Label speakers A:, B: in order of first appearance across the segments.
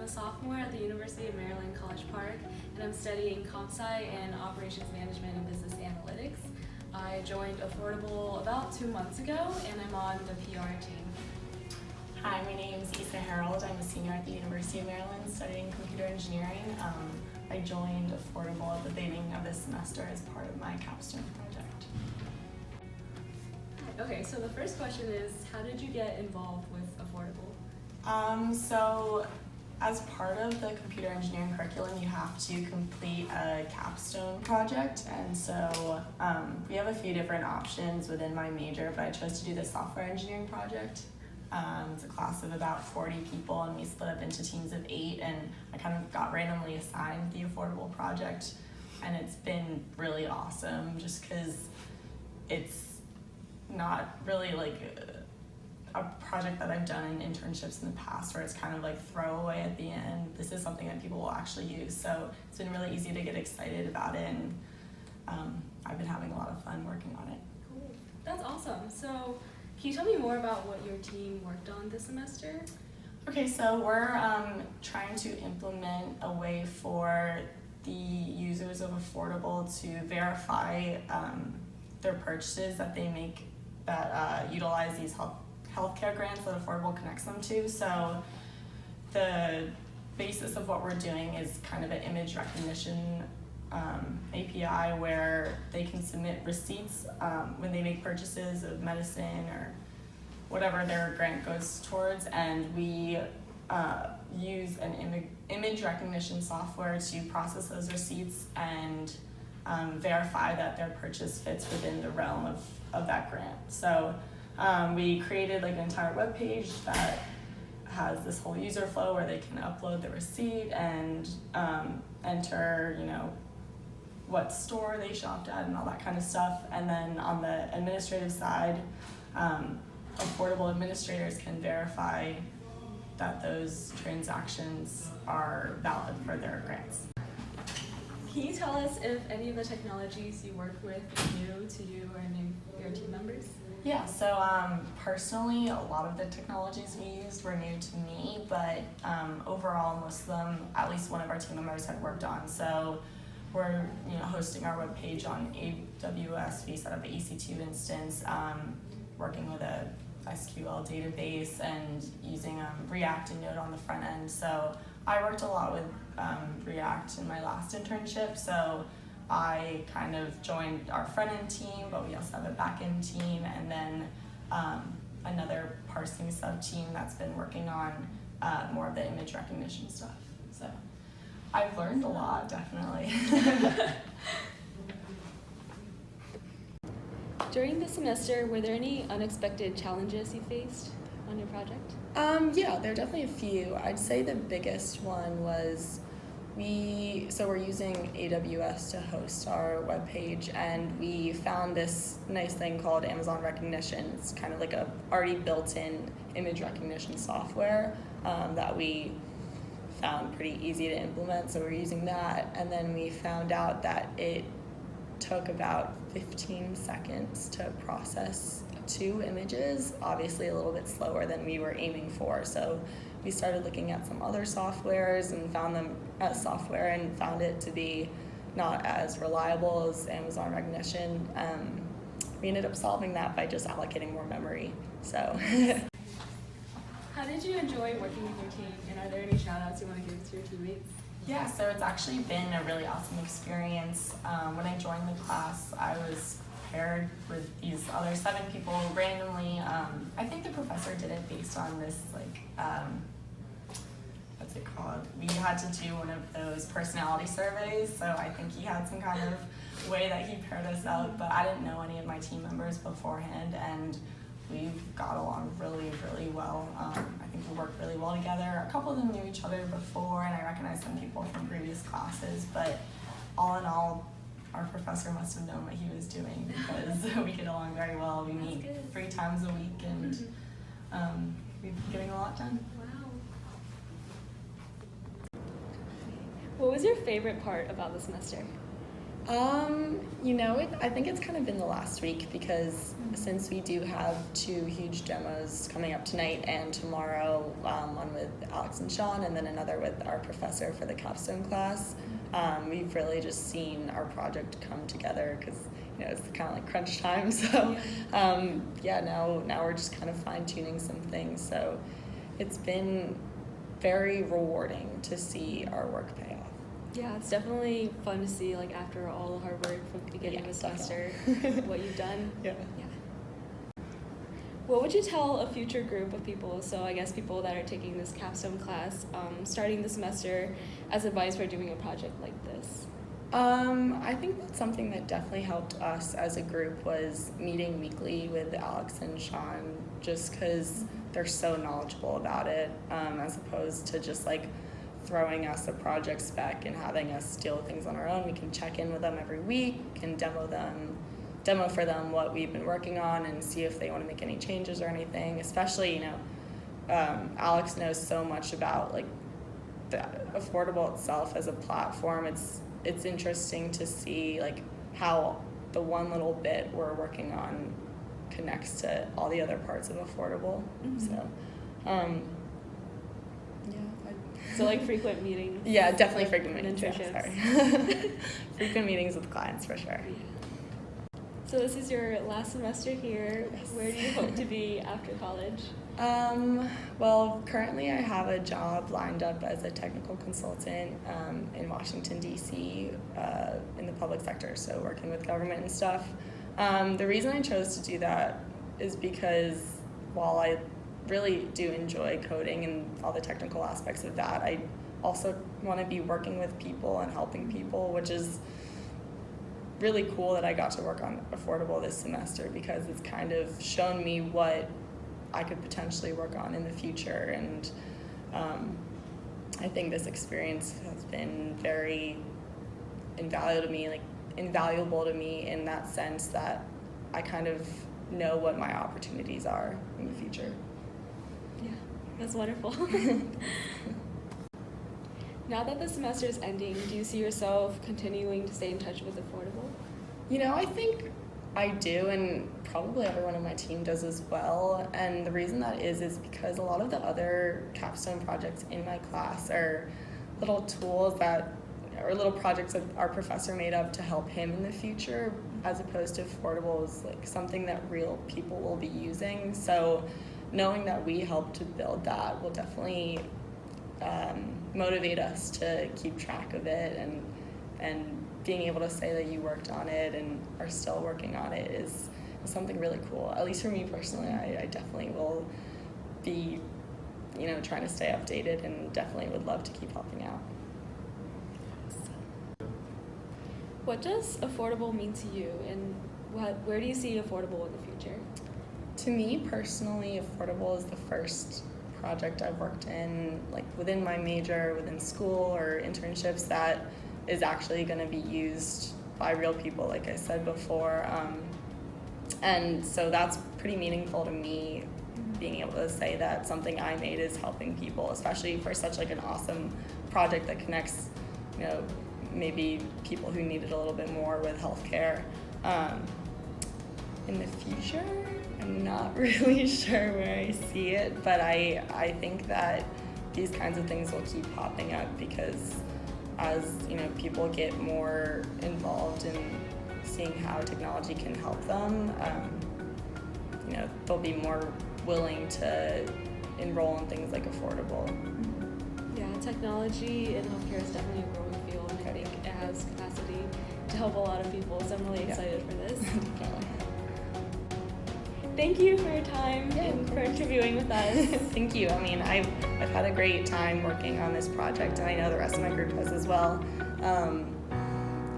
A: I'm a sophomore at the University of Maryland College Park, and I'm studying comp sci and operations management and business analytics. I joined Affordable about 2 months ago, and I'm on the PR team.
B: Hi, my name is Herold. I'm a senior at the University of Maryland studying computer engineering. I joined Affordable at the beginning of this semester as part of my capstone project.
A: Okay, so the first question is, how did you get involved with Affordable?
B: So as part of the computer engineering curriculum, you have to complete a capstone project, and so we have a few different options within my major, but I chose to do the software engineering project. It's a class of about 40 people, and we split up into teams of 8, and I kind of got randomly assigned the Affordable project, and it's been really awesome just because it's not really like a project that I've done in internships in the past where it's kind of like throwaway at the end. This is something that people will actually use, so it's been really easy to get excited about it, and I've been having a lot of fun working on it.
A: Cool. That's awesome. So can you tell me more about what your team worked on this semester?
B: Okay, so we're trying to implement a way for the users of Affordable to verify their purchases that they make that utilize these healthcare grants that Affordable connects them to. So the basis of what we're doing is kind of an image recognition API where they can submit receipts when they make purchases of medicine or whatever their grant goes towards, and we use an image recognition software to process those receipts and verify that their purchase fits within the realm of that grant. So we created like an entire web page that has this whole user flow where they can upload the receipt and enter, what store they shopped at and all that kind of stuff. And then on the administrative side, Affordable administrators can verify that those transactions are valid for their grants.
A: Can you tell us if any of the technologies you work with are new to you or any of your team members?
B: Yeah, so personally, a lot of the technologies we used were new to me, but overall, most of them, at least one of our team members had worked on. So we're hosting our webpage on AWS. We set up an EC2 instance, working with a SQL database and using React and Node on the front end. So I worked a lot with React in my last internship, so I kind of joined our front-end team, but we also have a back-end team, and then another parsing sub-team that's been working on more of the image recognition stuff. So I've learned a lot, definitely.
A: During the semester, were there any unexpected challenges you faced on your project?
B: Yeah, there are definitely a few. I'd say the biggest one was we're using AWS to host our webpage, and we found this nice thing called Amazon Recognition. It's kind of like a already built-in image recognition software that we found pretty easy to implement, so we're using that. And then we found out that it took about 15 seconds to process 2 images, obviously a little bit slower than we were aiming for. So we started looking at some other softwares and found it to be not as reliable as Amazon Recognition. We ended up solving that by just allocating more memory. So.
A: How did you enjoy working with your team, and are there any shout outs you want to give to your teammates?
B: Yeah, so it's actually been a really awesome experience. When I joined the class, I was paired with these other 7 people randomly. I think the professor did it based on this, what's it called? We had to do one of those personality surveys, so I think he had some kind of way that he paired us out, but I didn't know any of my team members beforehand, and we've got along really, really well. I think we worked really well together. A couple of them knew each other before, and I recognized some people from previous classes, but all in all, our professor must have known what he was doing because we get along very well. We meet 3 times a week, and we've been getting a lot done.
A: Wow. What was your favorite part about the semester?
B: I think it's kind of been the last week because since we do have 2 huge demos coming up tonight and tomorrow, one with Alex and Sean and then another with our professor for the capstone class, we've really just seen our project come together because it's kind of like crunch time. So now we're just kind of fine-tuning some things. So it's been very rewarding to see our work pay off.
A: Yeah, it's definitely fun to see, like, after all the hard work from the beginning of the semester, what you've done.
B: Yeah.
A: What would you tell a future group of people, so I guess people that are taking this capstone class, starting the semester, as advice for doing a project like this?
B: I think that's something that definitely helped us as a group was meeting weekly with Alex and Sean, just because they're so knowledgeable about it, as opposed to just like throwing us a project spec and having us deal with things on our own. We can check in with them every week and demo for them what we've been working on and see if they want to make any changes or anything. Especially, Alex knows so much about like the Affordable itself as a platform. It's interesting to see like how the one little bit we're working on connects to all the other parts of Affordable. So
A: So like frequent meetings.
B: Yeah, definitely frequent meetings.
A: Internships.
B: Sorry. Frequent meetings with clients for sure.
A: So this is your last semester here.
B: Yes.
A: Where do you hope to be after college?
B: Well, currently I have a job lined up as a technical consultant in Washington, D.C. In the public sector, so working with government and stuff. The reason I chose to do that is because while I really do enjoy coding and all the technical aspects of that, I also want to be working with people and helping people, which is really cool that I got to work on Affordable this semester because it's kind of shown me what I could potentially work on in the future. And I think this experience has been very invaluable to me in that sense that I kind of know what my opportunities are in the future.
A: Yeah, that's wonderful. Now that the semester is ending, do you see yourself continuing to stay in touch with Affordable?
B: I think I do, and probably everyone on my team does as well. And the reason that is because a lot of the other capstone projects in my class are little tools or little projects that our professor made up to help him in the future, as opposed to Affordable is like something that real people will be using. So knowing that we helped to build that will definitely motivate us to keep track of it, and being able to say that you worked on it and are still working on it is something really cool. At least for me personally, I definitely will be, trying to stay updated and definitely would love to keep helping out.
A: What does Affordable mean to you, and where do you see Affordable in the future?
B: To me personally, Affordable is the first project I've worked in, like within my major, within school or internships, that is actually going to be used by real people, like I said before. And so that's pretty meaningful to me, being able to say that something I made is helping people, especially for such like an awesome project that connects, maybe people who need it a little bit more with healthcare. In the future, I'm not really sure where I see it, but I think that these kinds of things will keep popping up because as people get more involved in seeing how technology can help them, they'll be more willing to enroll in things like Affordable.
A: Yeah, technology in healthcare is definitely a growing field, and I think it has capacity to help a lot of people, so I'm really excited for this. Thank you for your time and for interviewing with us.
B: Thank you. I've had a great time working on this project, and I know the rest of my group has as well.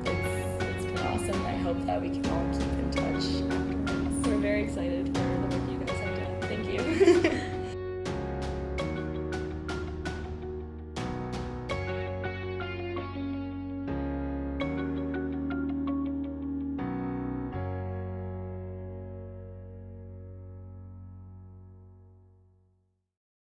B: It's been awesome. I hope that we can all keep in touch afterwards.
A: We're very excited for